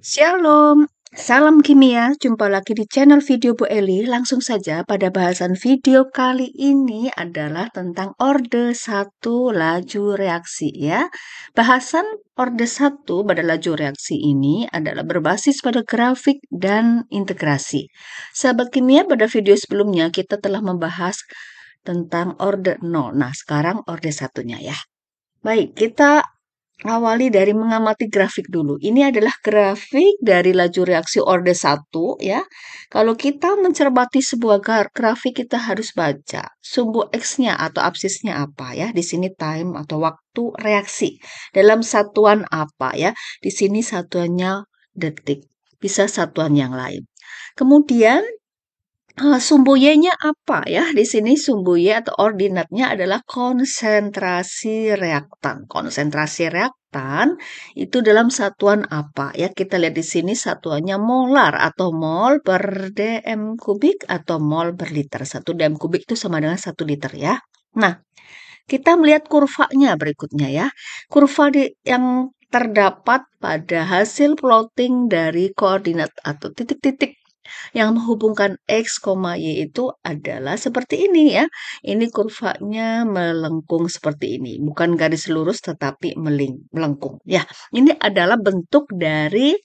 Shalom, salam kimia. Jumpa lagi di channel video Bu Eli. Langsung saja pada bahasan video kali ini adalah tentang orde 1 laju reaksi ya. Bahasan orde 1 pada laju reaksi ini adalah berbasis pada grafik dan integrasi. Sahabat kimia, pada video sebelumnya kita telah membahas tentang orde 0. Nah, sekarang orde 1-nya ya. Baik, kita awali dari mengamati grafik dulu. Ini adalah grafik dari laju reaksi orde 1 ya. Kalau kita mencermati sebuah grafik, kita harus baca sumbu X-nya atau absisnya apa ya. Di sini time atau waktu reaksi. Dalam satuan apa ya. Di sini satuannya detik. Bisa satuan yang lain. Kemudian sumbu Y-nya apa ya? Di sini sumbu Y atau ordinatnya adalah konsentrasi reaktan. Konsentrasi reaktan itu dalam satuan apa ya? Kita lihat di sini satuannya molar atau mol per dm kubik atau mol per liter. 1 dm kubik itu sama dengan 1 liter ya. Nah, kita melihat kurvanya berikutnya ya. Kurva yang terdapat pada hasil plotting dari koordinat atau titik-titik yang menghubungkan X, Y itu adalah seperti ini ya. Ini kurvanya melengkung seperti ini. Bukan garis lurus tetapi melengkung. Ya, ini adalah bentuk dari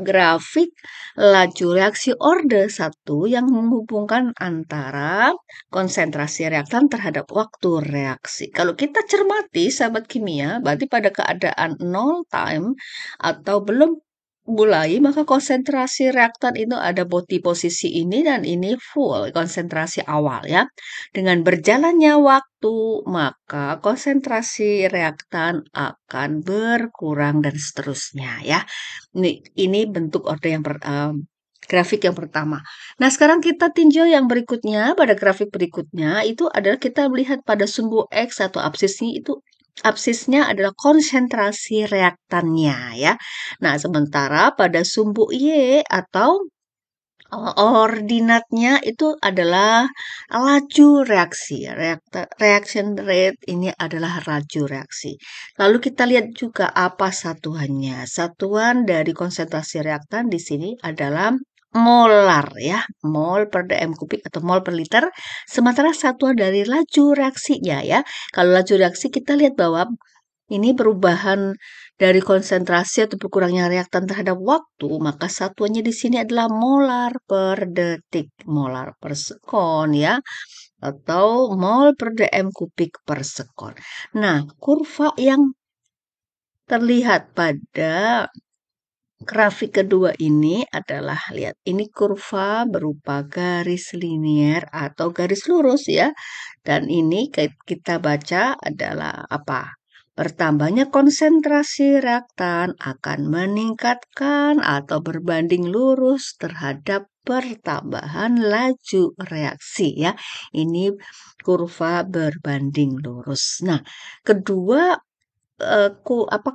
grafik laju reaksi orde 1 yang menghubungkan antara konsentrasi reaktan terhadap waktu reaksi. Kalau kita cermati, sahabat kimia, berarti pada keadaan 0 time atau belum mulai, maka konsentrasi reaktan itu ada di posisi ini dan ini full konsentrasi awal ya. Dengan berjalannya waktu, maka konsentrasi reaktan akan berkurang dan seterusnya ya. Ini bentuk orde yang grafik yang pertama. Nah, sekarang kita tinjau yang berikutnya. Pada grafik berikutnya itu adalah kita melihat pada sumbu X atau absisnya itu absisnya adalah konsentrasi reaktannya ya. Nah, sementara pada sumbu Y atau ordinatnya itu adalah laju reaksi. Reaction rate ini adalah laju reaksi. Lalu kita lihat juga apa satuannya. Satuan dari konsentrasi reaktan di sini adalah molar ya, mol per dm kubik atau mol per liter. Sementara satuan dari laju reaksinya ya. Kalau laju reaksi kita lihat bahwa ini perubahan dari konsentrasi atau berkurangnya reaktan terhadap waktu, maka satuannya di sini adalah molar per detik, molar per sekon ya, atau mol per dm kubik per sekon. Nah, kurva yang terlihat pada grafik kedua ini adalah, lihat, ini kurva berupa garis linier atau garis lurus ya. Dan ini kita baca adalah apa? Bertambahnya konsentrasi reaktan akan meningkatkan atau berbanding lurus terhadap pertambahan laju reaksi ya. Ini kurva berbanding lurus. Nah, kedua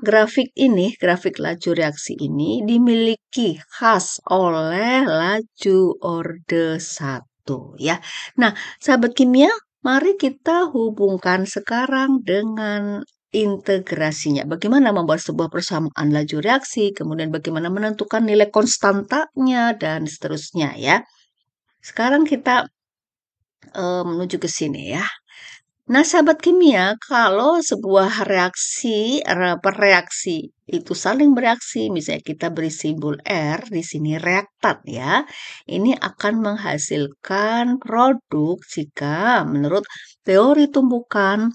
grafik ini, grafik laju reaksi ini dimiliki khas oleh laju orde 1 ya. Nah, sahabat kimia, mari kita hubungkan sekarang dengan integrasinya. Bagaimana membuat sebuah persamaan laju reaksi, kemudian bagaimana menentukan nilai konstantanya dan seterusnya ya. Sekarang kita menuju ke sini ya. Nah, sahabat kimia, kalau sebuah reaksi itu saling bereaksi, misalnya kita beri simbol R di sini reaktan ya, ini akan menghasilkan produk jika menurut teori tumbukan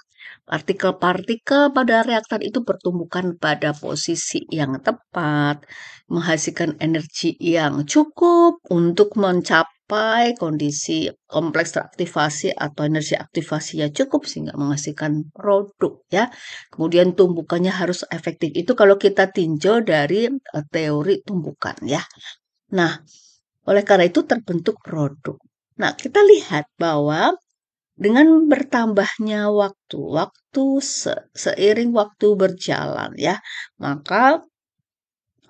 partikel-partikel pada reaktan itu bertumbukan pada posisi yang tepat, menghasilkan energi yang cukup untuk mencapai kondisi kompleks teraktivasi atau energi aktivasinya cukup sehingga menghasilkan produk ya. Kemudian tumbukannya harus efektif. Itu kalau kita tinjau dari teori tumbukan ya. Nah, oleh karena itu terbentuk produk. Nah, kita lihat bahwa dengan bertambahnya waktu seiring waktu berjalan ya, maka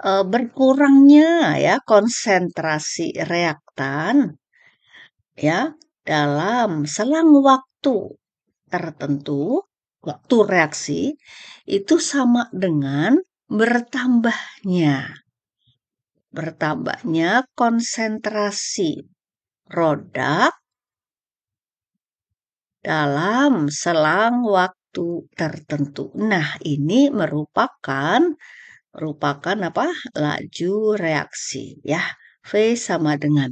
berkurangnya ya konsentrasi reaktan ya dalam selang waktu tertentu, waktu reaksi itu sama dengan bertambahnya konsentrasi produk dalam selang waktu tertentu. Nah, ini merupakan apa? Laju reaksi ya. V sama dengan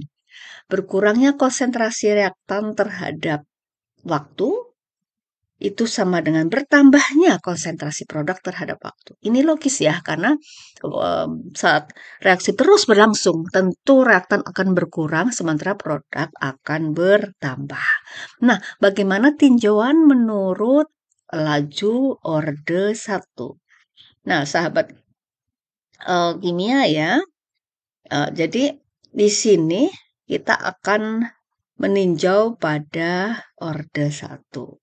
berkurangnya konsentrasi reaktan terhadap waktu itu sama dengan bertambahnya konsentrasi produk terhadap waktu. Ini logis ya, karena saat reaksi terus berlangsung, tentu reaktan akan berkurang sementara produk akan bertambah. Nah, bagaimana tinjauan menurut laju orde 1? Nah, sahabat kimia ya, jadi di sini kita akan meninjau pada orde 1.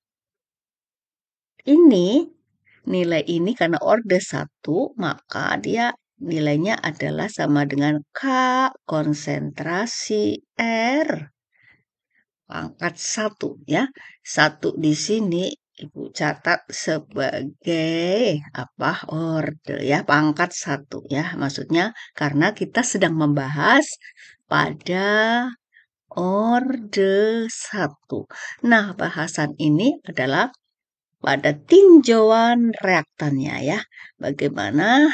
Nilai ini karena orde 1, maka dia nilainya adalah sama dengan K konsentrasi R pangkat 1 ya. 1 di sini Ibu catat sebagai apa? Orde ya, pangkat 1 ya. Maksudnya karena kita sedang membahas pada orde 1. Nah, bahasan ini adalah pada tinjauan reaktannya ya. Bagaimana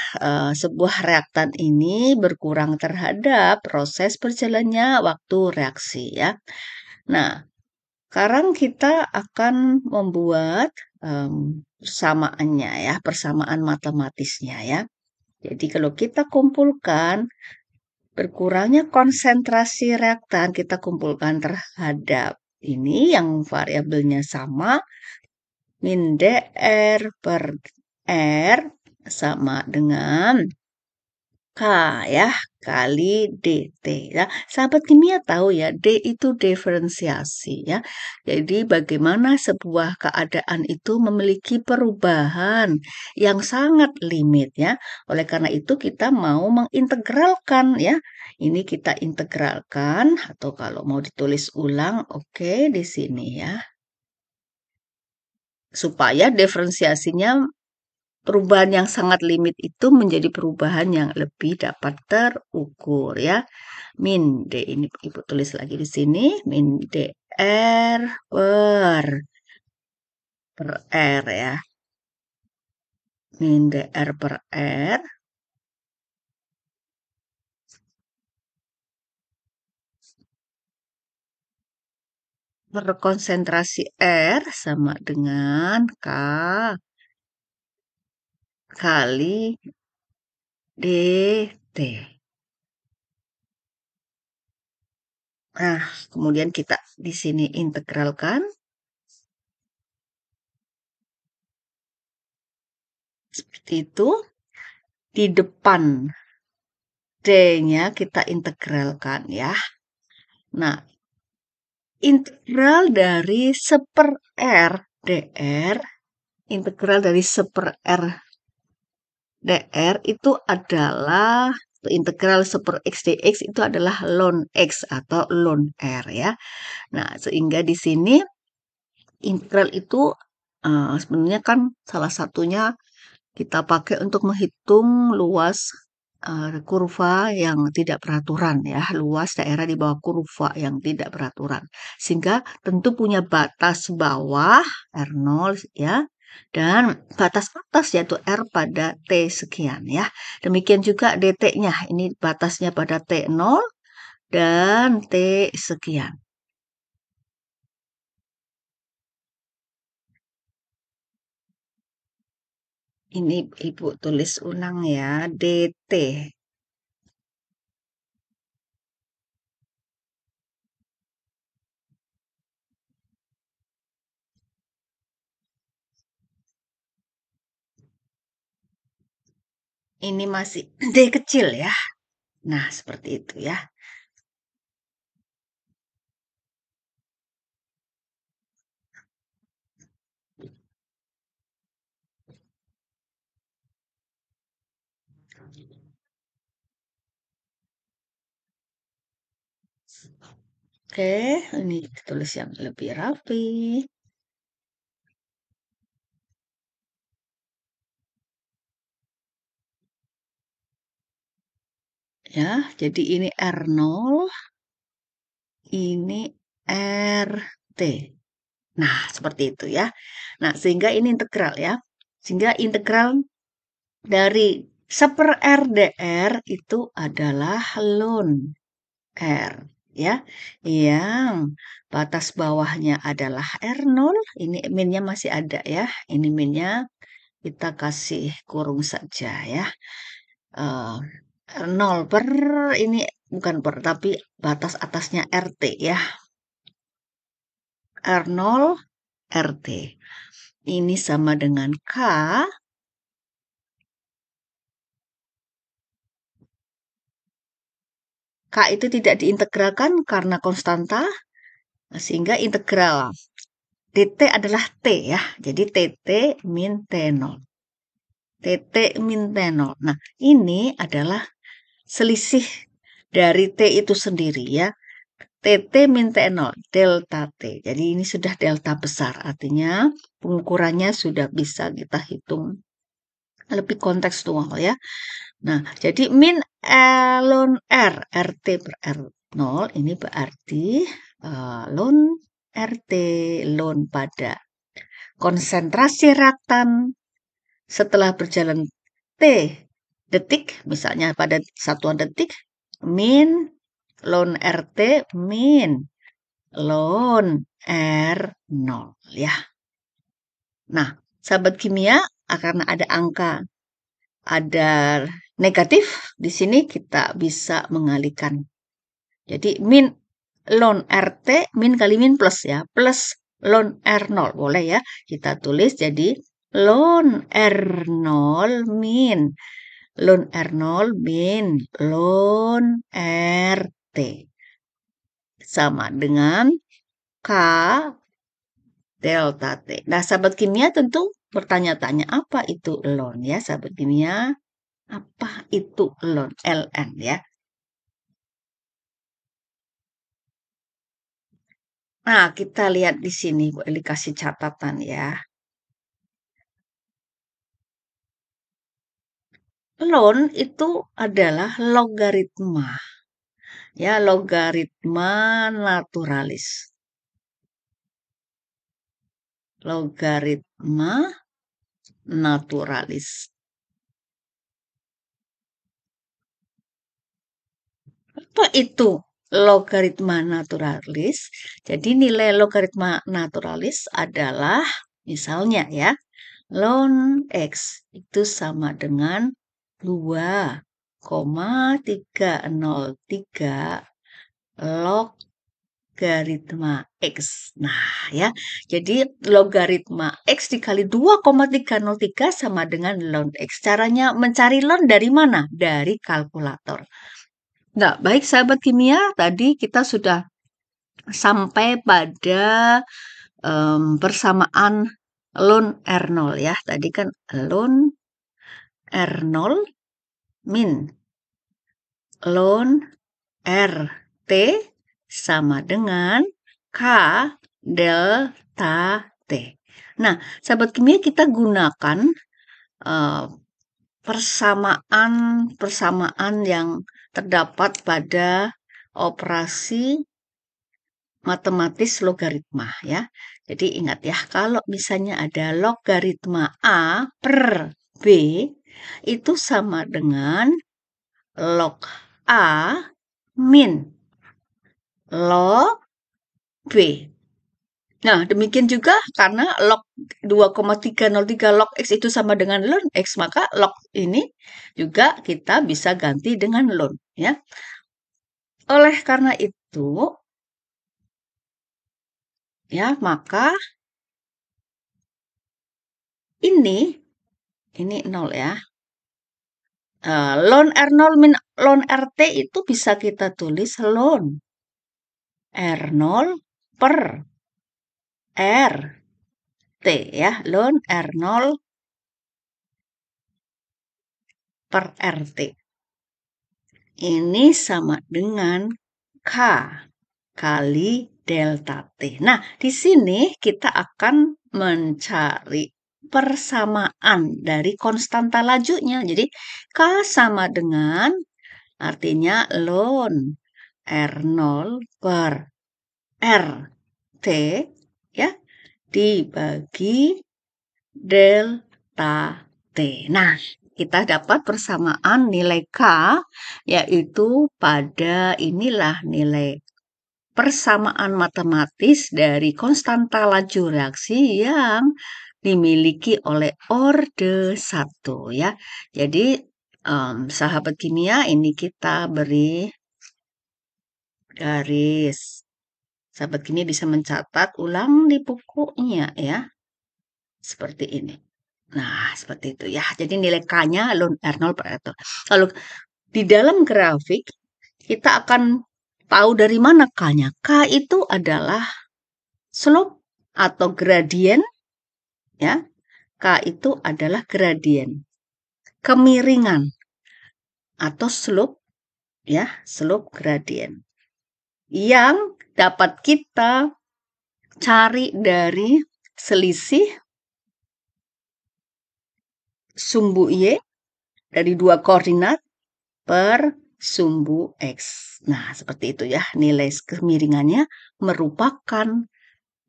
sebuah reaktan ini berkurang terhadap proses berjalannya waktu reaksi ya. Nah, sekarang kita akan membuat persamaannya ya, persamaan matematisnya ya. Jadi kalau kita kumpulkan berkurangnya konsentrasi reaktan, kita kumpulkan terhadap ini yang variabelnya sama, min dr per r sama dengan K ya, kali dt ya. Sahabat kimia tahu ya, D itu diferensiasi ya. Jadi bagaimana sebuah keadaan itu memiliki perubahan yang sangat limit ya. Oleh karena itu kita mau mengintegralkan ya. Ini kita integralkan atau kalau mau ditulis ulang, oke, di sini ya. Supaya diferensiasinya perubahan yang sangat limit itu menjadi perubahan yang lebih dapat terukur ya. Min D ini Ibu tulis lagi di sini, min dr per R ya. Min dr per R per konsentrasi R sama dengan K kali dt. Nah, kemudian kita di sini integralkan. Seperti itu. Di depan D-nya kita integralkan ya. Nah, integral dari seper R dr, integral dari seper R dr itu adalah integral seper x dx itu adalah ln x atau ln R ya. Nah, sehingga di sini integral itu sebenarnya kan salah satunya kita pakai untuk menghitung luas kurva yang tidak beraturan ya, luas daerah di bawah kurva yang tidak beraturan. Sehingga tentu punya batas bawah R0 ya, dan batas atas yaitu R pada T sekian ya. Demikian juga DT-nya, ini batasnya pada T0 dan T sekian. Ini Ibu tulis ulang ya, DT. Ini masih D kecil ya. Nah, seperti itu ya. Oke, ini tulis yang lebih rapi. Ya, jadi ini R0, ini RT. Nah, seperti itu ya. Nah, sehingga ini integral ya. Sehingga integral dari 1/RdR itu adalah ln R ya. Yang batas bawahnya adalah R0. Ini minnya masih ada ya. Ini minnya kita kasih kurung saja ya. Eh, R0 per ini bukan per tapi batas atasnya RT ya. R0 RT. Ini sama dengan K. K itu tidak diintegralkan karena konstanta, sehingga integral dt adalah T ya. Jadi TT min T0. TT min T0. Nah, ini adalah selisih dari T itu sendiri ya. TT min T0, delta T. Jadi ini sudah delta besar, artinya pengukurannya sudah bisa kita hitung lebih kontekstual ya. Nah, jadi min ln R, RT per R0, ini berarti ln RT, ln pada konsentrasi reaktan setelah berjalan T detik, misalnya pada satuan detik, min ln RT min ln R0 ya. Nah, sahabat kimia, karena ada angka, ada negatif, di sini kita bisa mengalihkan. Jadi min ln RT, min kali min plus ya, plus ln R0, boleh ya. Kita tulis jadi ln R0 min ln R0 min ln RT. Sama dengan K delta T. Nah, sahabat kimia tentu bertanya-tanya apa itu ln ya, sahabat kimia. Apa itu ln? LN ya. Nah, kita lihat di sini, Bu Eli kasih catatan ya. Ln itu adalah logaritma. Ya, logaritma naturalis. Logaritma naturalis. Apa itu logaritma naturalis? Jadi nilai logaritma naturalis adalah misalnya ya, ln X itu sama dengan 2,303 logaritma X. Nah ya, jadi logaritma X dikali 2,303 sama dengan ln X. Caranya mencari ln dari mana? Dari kalkulator. Nah, baik sahabat kimia, tadi kita sudah sampai pada persamaan ln R0 ya. Tadi kan ln R0 min ln RT sama dengan K delta T. Nah, sahabat kimia, kita gunakan persamaan yang terdapat pada operasi matematis logaritma ya. Jadi ingat ya, kalau misalnya ada logaritma A per B itu sama dengan log A min log B. Nah, demikian juga karena log 2,303 log X itu sama dengan ln X, maka log ini juga kita bisa ganti dengan ln ya. Oleh karena itu ya, maka ini 0 ya. Ln R0 min ln RT itu bisa kita tulis ln R0 per RT ya. Ln R0 per RT. Ini sama dengan K kali delta T. Nah, di sini kita akan mencari persamaan dari konstanta lajunya. Jadi, K sama dengan Artinya ln R0 per RT ya dibagi delta T. Nah, kita dapat persamaan nilai K, yaitu pada inilah nilai persamaan matematis dari konstanta laju reaksi yang dimiliki oleh orde 1 ya. Jadi sahabat kimia ini kita beri garis. Sahabat kimia bisa mencatat ulang di bukunya ya. Seperti ini. Nah, seperti itu ya. Jadi nilai K-nya ln R0 per R2. Kalau di dalam grafik kita akan tahu dari mana K-nya. K itu adalah slope atau gradien ya. K itu adalah gradien. Kemiringan atau slope ya, slope gradien. Yang dapat kita cari dari selisih sumbu Y dari dua koordinat per sumbu X. Nah, seperti itu ya. Nilai kemiringannya merupakan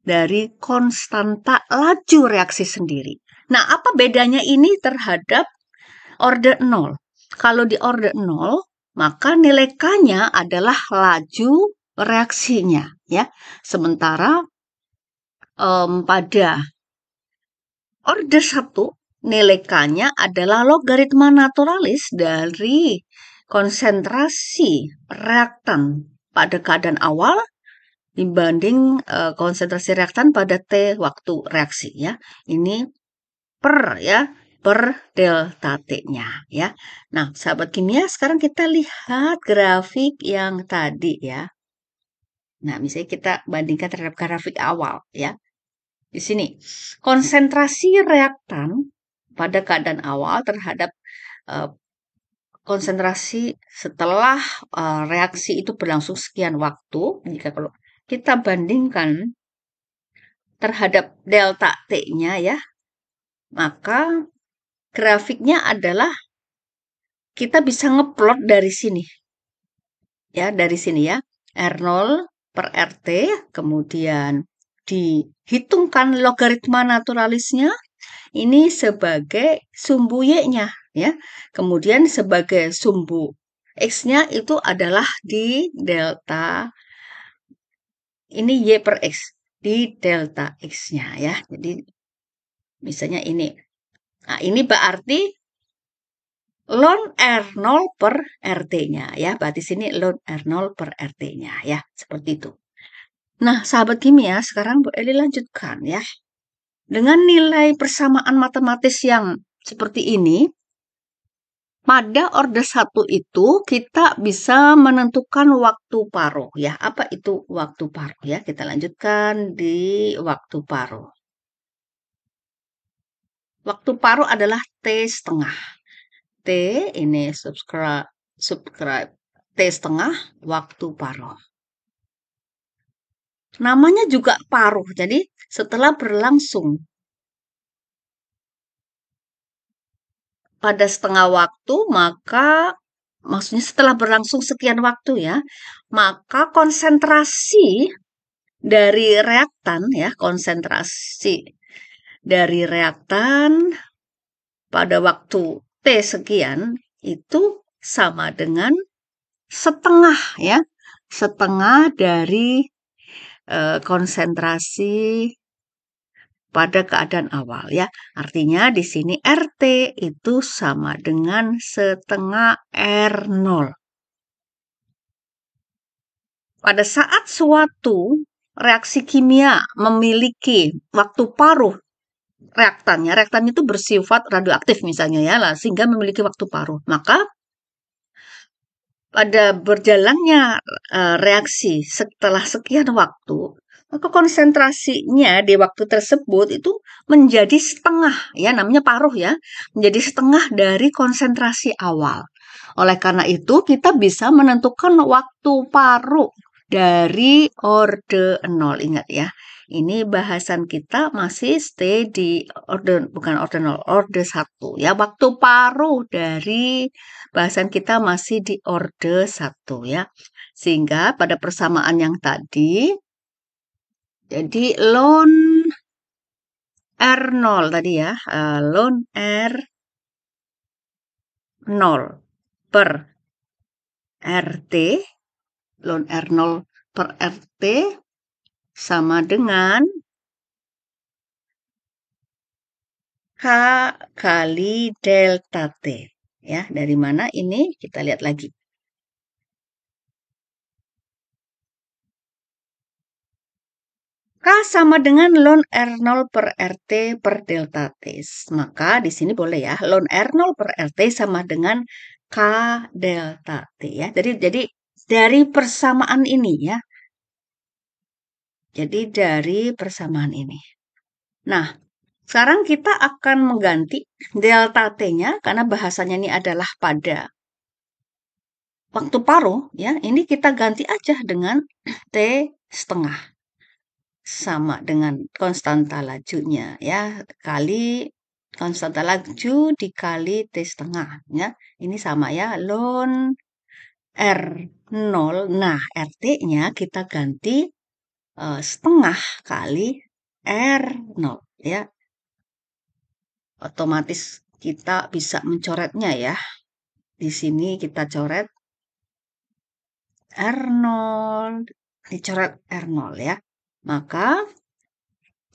dari konstanta laju reaksi sendiri. Nah, apa bedanya ini terhadap orde 0? Kalau di orde 0, maka nilai K-nya adalah laju reaksinya. Ya. Sementara pada orde 1, nilai K-nya adalah logaritma naturalis dari konsentrasi reaktan pada keadaan awal dibanding konsentrasi reaktan pada T waktu reaksi ya. Ini per delta T-nya ya. Nah, sahabat kimia, sekarang kita lihat grafik yang tadi ya. Nah, misalnya kita bandingkan terhadap grafik awal ya. Di sini, konsentrasi reaktan pada keadaan awal terhadap konsentrasi setelah reaksi itu berlangsung sekian waktu. Jika kalau kita bandingkan terhadap delta T-nya ya, maka grafiknya adalah kita bisa ngeplot dari sini. Ya, dari sini ya. R0 per RT, kemudian dihitungkan logaritma naturalisnya ini sebagai sumbu Y-nya ya. Kemudian sebagai sumbu X-nya itu adalah di delta ini Y per X di delta X-nya ya. Jadi misalnya ini. Nah, ini berarti ln R0 per RT-nya ya. Berarti sini ln R0 per RT-nya ya. Seperti itu. Nah, sahabat kimia, sekarang Bu Eli lanjutkan ya. Dengan nilai persamaan matematis yang seperti ini, pada orde 1 itu kita bisa menentukan waktu paruh ya. Apa itu waktu paruh ya? Kita lanjutkan di waktu paruh. Waktu paruh adalah T setengah. T ini subscribe T setengah waktu paruh. Namanya juga paruh. Jadi setelah berlangsung pada setengah waktu, maka maksudnya setelah berlangsung sekian waktu ya, maka konsentrasi dari reaktan ya, konsentrasi dari reaktan pada waktu T sekian itu sama dengan setengah ya, setengah dari konsentrasi pada keadaan awal ya. Artinya di sini RT itu sama dengan setengah R0. Pada saat suatu reaksi kimia memiliki waktu paruh reaktannya itu bersifat radioaktif misalnya ya, sehingga memiliki waktu paruh. Maka pada berjalannya reaksi setelah sekian waktu, maka konsentrasinya di waktu tersebut itu menjadi setengah ya, namanya paruh ya, menjadi setengah dari konsentrasi awal. Oleh karena itu kita bisa menentukan waktu paruh dari orde 0. Ingat ya, Ini bahasan kita masih stay di bukan order 0, order 1 ya. Waktu paruh dari bahasan kita masih di order 1 ya. Sehingga pada persamaan yang tadi, jadi ln R0 tadi ya, ln R0 per RT, ln R0 per RT sama dengan K kali delta T. Ya, dari mana ini? Kita lihat lagi. K sama dengan ln R0 per RT per delta T. Maka di sini boleh ya, ln R0 per RT sama dengan K delta T ya. Jadi dari persamaan ini ya. Jadi dari persamaan ini. Nah, sekarang kita akan mengganti delta T-nya karena bahasanya ini adalah pada waktu paruh ya. Ini kita ganti aja dengan T setengah. Sama dengan konstanta lajunya ya, kali konstanta laju dikali T setengah ya. Ini sama ya, ln R0. Nah, RT-nya kita ganti setengah kali R0 ya. Otomatis kita bisa mencoretnya ya. Di sini kita coret R0, dicoret R0 ya. Maka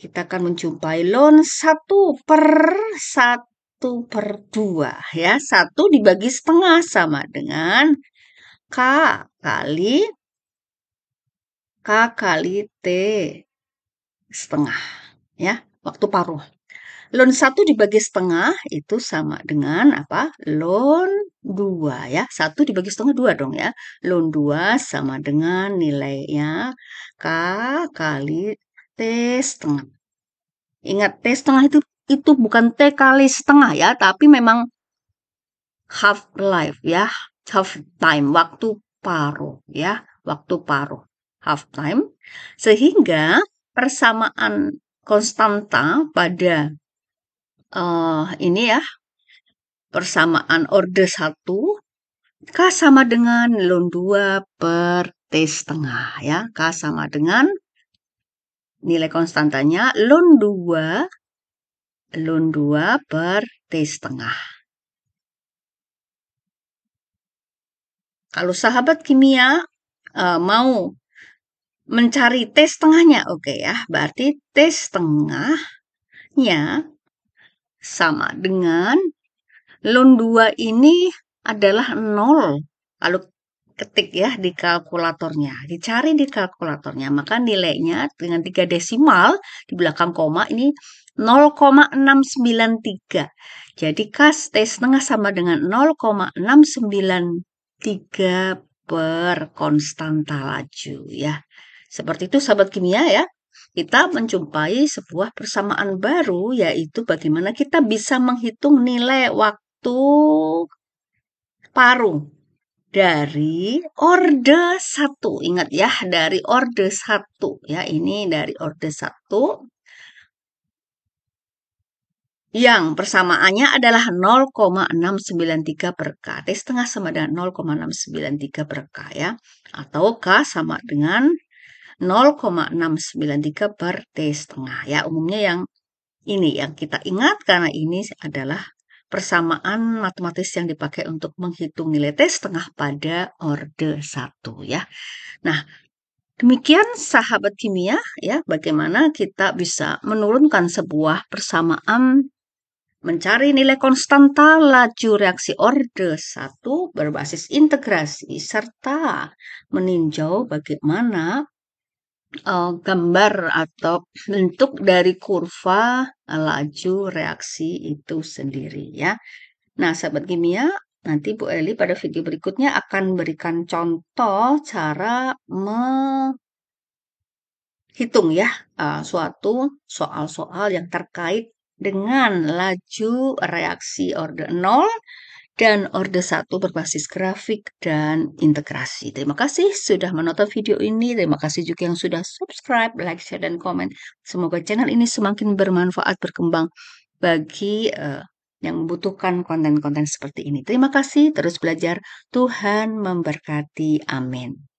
kita akan menjumpai ln 1/1/2 ya. 1 dibagi setengah sama dengan K kali T setengah ya, waktu paruh. Ln 1 dibagi setengah itu sama dengan apa? Ln 2 ya. 1 dibagi setengah 2 dong ya. Ln 2 sama dengan nilainya K kali T setengah. Ingat, T setengah itu bukan T kali setengah ya, tapi memang half life ya, half time, waktu paruh ya, waktu paruh, half time. Sehingga persamaan konstanta pada ini ya, persamaan order 1, K sama dengan ln 2 per T setengah ya. K sama dengan nilai konstantanya ln 2 per T setengah. Kalau sahabat kimia mau mencari T setengahnya, oke ya, berarti T setengahnya sama dengan ln 2 ini adalah 0. Lalu ketik ya di kalkulatornya, dicari di kalkulatornya, maka nilainya dengan 3 desimal di belakang koma ini 0,693. Jadi K T setengah sama dengan 0,693 per konstanta laju ya. Seperti itu sahabat kimia ya. Kita menjumpai sebuah persamaan baru, yaitu bagaimana kita bisa menghitung nilai waktu paruh dari orde 1. Ingat ya, dari orde 1 ya. Ini dari orde 1 yang persamaannya adalah 0,693 per K. T setengah sama dengan 0,693 per K ya. Atau K sama dengan 0,693 per T setengah ya. Umumnya yang ini yang kita ingat karena ini adalah persamaan matematis yang dipakai untuk menghitung nilai T setengah pada orde 1 ya. Nah, demikian sahabat kimia ya, bagaimana kita bisa menurunkan sebuah persamaan mencari nilai konstanta laju reaksi orde 1 berbasis integrasi serta meninjau bagaimana gambar atau bentuk dari kurva laju reaksi itu sendiri ya. Nah, sahabat kimia, nanti Bu Eli pada video berikutnya akan berikan contoh cara menghitung ya suatu soal-soal yang terkait dengan laju reaksi orde 0 dan Orde 1 berbasis grafik dan integrasi. Terima kasih sudah menonton video ini, terima kasih juga yang sudah subscribe, like, share, dan komen. Semoga channel ini semakin bermanfaat, berkembang bagi yang membutuhkan konten-konten seperti ini. Terima kasih, terus belajar. Tuhan memberkati. Amin.